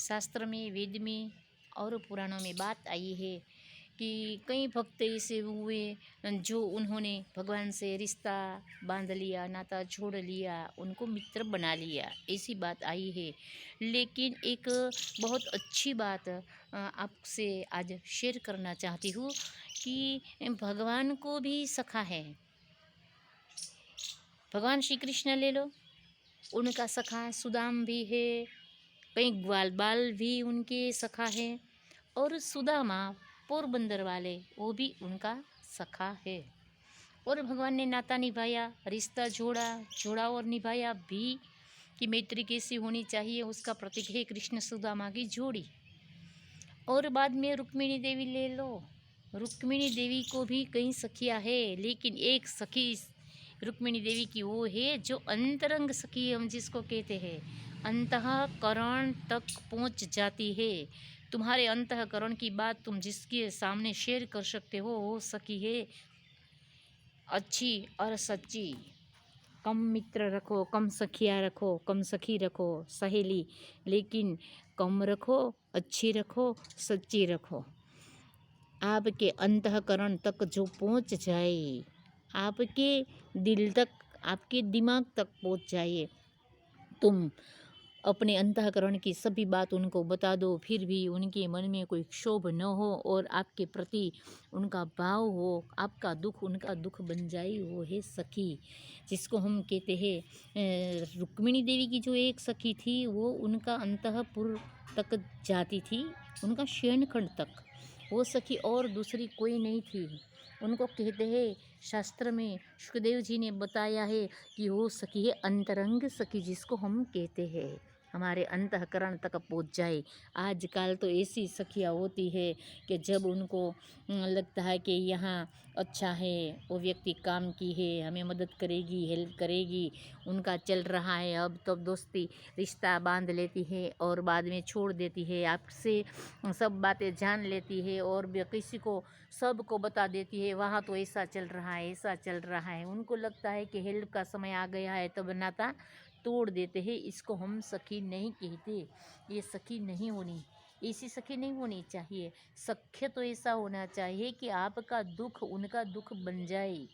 शास्त्र में, वेद में और पुराणों में बात आई है कि कई भक्त ऐसे हुए जो उन्होंने भगवान से रिश्ता बांध लिया, नाता जोड़ लिया, उनको मित्र बना लिया, ऐसी बात आई है। लेकिन एक बहुत अच्छी बात आपसे आज शेयर करना चाहती हूँ कि भगवान को भी सखा है। भगवान श्री कृष्ण ले लो, उनका सखा सुदाम भी है, कई ग्वाल बाल भी उनके सखा है, और सुदामा पोरबंदर वाले वो भी उनका सखा है। और भगवान ने नाता निभाया, रिश्ता जोड़ा जोड़ा और निभाया भी कि मैत्री कैसी होनी चाहिए, उसका प्रतीक है कृष्ण सुदामा की जोड़ी। और बाद में रुक्मिणी देवी ले लो, रुक्मिणी देवी को भी कई सखियाँ है, लेकिन एक सखी रुक्मिणी देवी की वो है जो अंतरंग सखी हम जिसको कहते हैं, अंतःकरण तक पहुंच जाती है। तुम्हारे अंतःकरण की बात तुम जिसके सामने शेयर कर सकते हो वो सखी है अच्छी और सच्ची। कम मित्र रखो, कम सखियाँ रखो, कम सखी रखो, सहेली, लेकिन कम रखो, अच्छी रखो, सच्ची रखो। आपके अंतःकरण तक जो पहुंच जाए, आपके दिल तक, आपके दिमाग तक पहुंच जाए, तुम अपने अंतःकरण की सभी बात उनको बता दो, फिर भी उनके मन में कोई क्षोभ न हो और आपके प्रति उनका भाव हो, आपका दुख उनका दुख बन जाए, वो है सखी, जिसको हम कहते हैं। रुक्मिणी देवी की जो एक सखी थी वो उनका अंतःपुर तक जाती थी, उनका शयनखंड तक, वो सखी और दूसरी कोई नहीं थी। उनको कहते हैं, शास्त्र में सुखदेव जी ने बताया है कि वो सखी है अंतरंग सखी, जिसको हम कहते हैं हमारे अंतःकरण तक पहुँच जाए। आजकल तो ऐसी सखियाँ होती है कि जब उनको लगता है कि यहाँ अच्छा है, वो व्यक्ति काम की है, हमें मदद करेगी, हेल्प करेगी, उनका चल रहा है, अब तो दोस्ती रिश्ता बांध लेती है और बाद में छोड़ देती है, आपसे सब बातें जान लेती है और किसी को सबको बता देती है, वहाँ तो ऐसा चल रहा है, ऐसा चल रहा है। उनको लगता है कि हेल्प का समय आ गया है, तब नाता तोड़ देते हैं। इसको हम सखी नहीं कहते, ये सखी नहीं होनी, ऐसी सखी नहीं होनी चाहिए। सख्य तो ऐसा होना चाहिए कि आपका दुख उनका दुख बन जाए,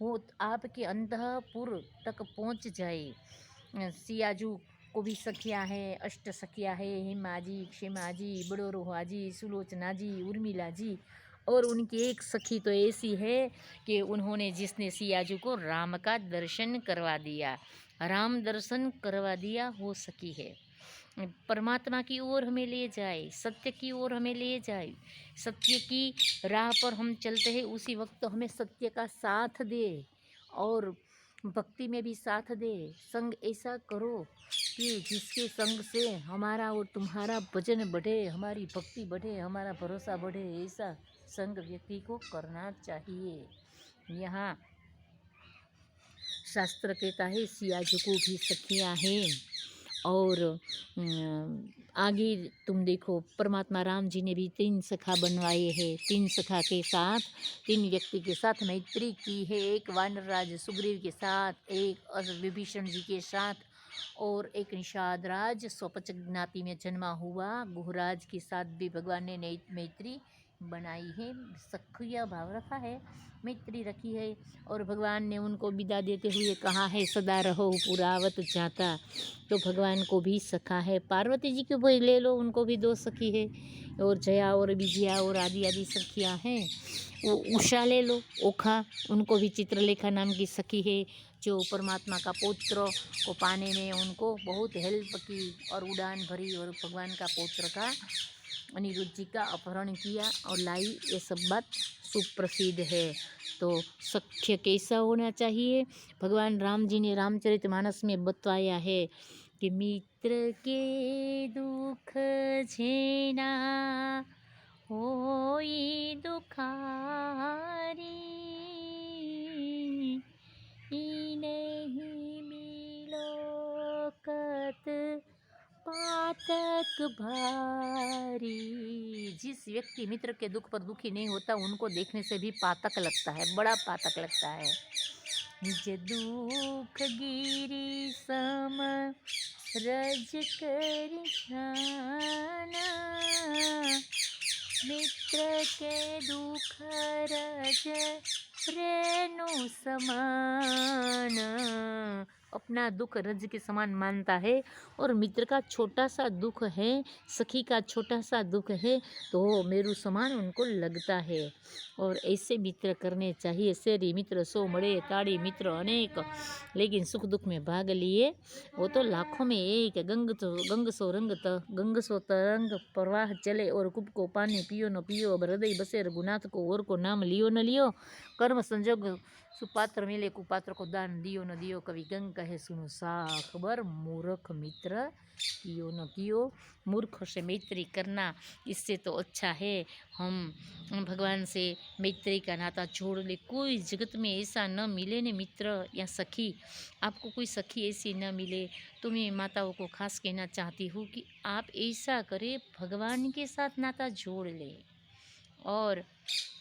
वो आपके अंतःपुर तक पहुंच जाए। सियाजू को भी सखियाँ हैं, अष्ट सखियाँ हैं, हेमा जी, क्षेमा जी, बड़ो रोहा जी, सुलोचना जी, उर्मिला जी, और उनकी एक सखी तो ऐसी है कि उन्होंने जिसने सियाजू को राम का दर्शन करवा दिया, राम दर्शन करवा दिया, वो सखी है। परमात्मा की ओर हमें ले जाए, सत्य की ओर हमें ले जाए, सत्य की राह पर हम चलते हैं उसी वक्त हमें सत्य का साथ दे और भक्ति में भी साथ दे। संग ऐसा करो कि जिसके संग से हमारा और तुम्हारा भजन बढ़े, हमारी भक्ति बढ़े, हमारा भरोसा बढ़े, ऐसा संग व्यक्ति को करना चाहिए। यहाँ शास्त्र कहता है सियाजू को भी सखियाँ हैं। और आगे तुम देखो, परमात्मा राम जी ने भी 3 सखा बनवाए हैं, 3 सखा के साथ, 3 व्यक्ति के साथ मैत्री की है। एक वानरराज सुग्रीव के साथ, एक विभीषण जी के साथ, और एक निषाद राज स्वपच ज्ञाति में जन्मा हुआ गुहराज के साथ भी भगवान ने नई मैत्री बनाई है, सखिया भाव रखा है, मैत्री रखी है। और भगवान ने उनको विदा देते हुए कहा है, सदा रहो पुरावत जाता, तो भगवान को भी सखा है। पार्वती जी को भी ले लो, उनको भी 2 सखी है, और जया और विजया और आदि आदि सखियाँ हैं। वो उषा ले लो, ओखा, उनको भी चित्रलेखा नाम की सखी है, जो परमात्मा का पौत्र को पाने में उनको बहुत हेल्प की और उड़ान भरी और भगवान का पौत्र का, अनिरुद्ध जी का अपहरण किया और लाई, ये सब बात सुप्रसिद्ध है। तो सख्य कैसा होना चाहिए, भगवान राम जी ने रामचरितमानस में बतवाया है कि मित्र के दुख झेना होई दुखारी, नहीं मिलो कत पातक भारी। जिस व्यक्ति मित्र के दुख पर दुखी नहीं होता, उनको देखने से भी पातक लगता है, बड़ा पातक लगता है। निज दुख गिरी सम रज कर के दुख रज रेणु समान, अपना दुख रज के समान मानता है। और मित्र का छोटा सा दुख है, सखी का छोटा सा दुख है तो मेरू समान उनको लगता है। और ऐसे मित्र करने चाहिए। सेरी मित्र सो मरे, ताड़ी मित्र अनेक, लेकिन सुख दुख में भाग लिए वो तो लाखों में एक। गंग सो तरंग प्रवाह चले, और कुप को पानी पियो न पियो, अब हृदय बसे रघुनाथ को, और को नाम लियो न लियो। कर्म संजोग सुपात्र मिले, कुपात्र को दान दियो न दियो। कवि गंग कहे सुनो सा खबर, मूर्ख मित्र कियो न कियो। मूर्ख से मैत्री करना इससे तो अच्छा है हम भगवान से मैत्री का नाता छोड़ ले। कोई जगत में ऐसा न मिले ने मित्र या सखी, आपको कोई सखी ऐसी न मिले तो मैं माताओं को खास कहना चाहती हूँ कि आप ऐसा करें, भगवान के साथ नाता जोड़ ले। और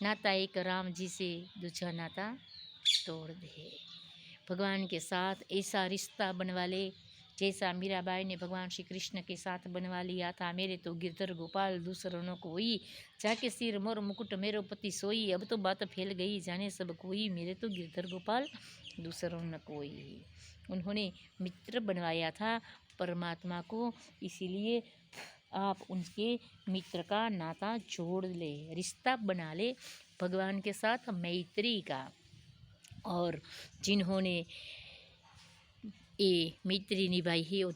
नाता एक राम जी से दूसरा नाता तोड़ दे। भगवान के साथ ऐसा रिश्ता बनवा ले जैसा मीराबाई ने भगवान श्री कृष्ण के साथ बनवा लिया था। मेरे तो गिरधर गोपाल दूसरों न कोई, जाके सिर मोर मुकुट मेरो पति सोई। अब तो बात फैल गई जाने सब कोई, मेरे तो गिरधर गोपाल दूसरों न कोई। उन्होंने मित्र बनवाया था परमात्मा को, इसीलिए आप उनके मित्र का नाता जोड़ ले, रिश्ता बना ले भगवान के साथ मैत्री का। और जिन्होंने ये मैत्री निभाई है वो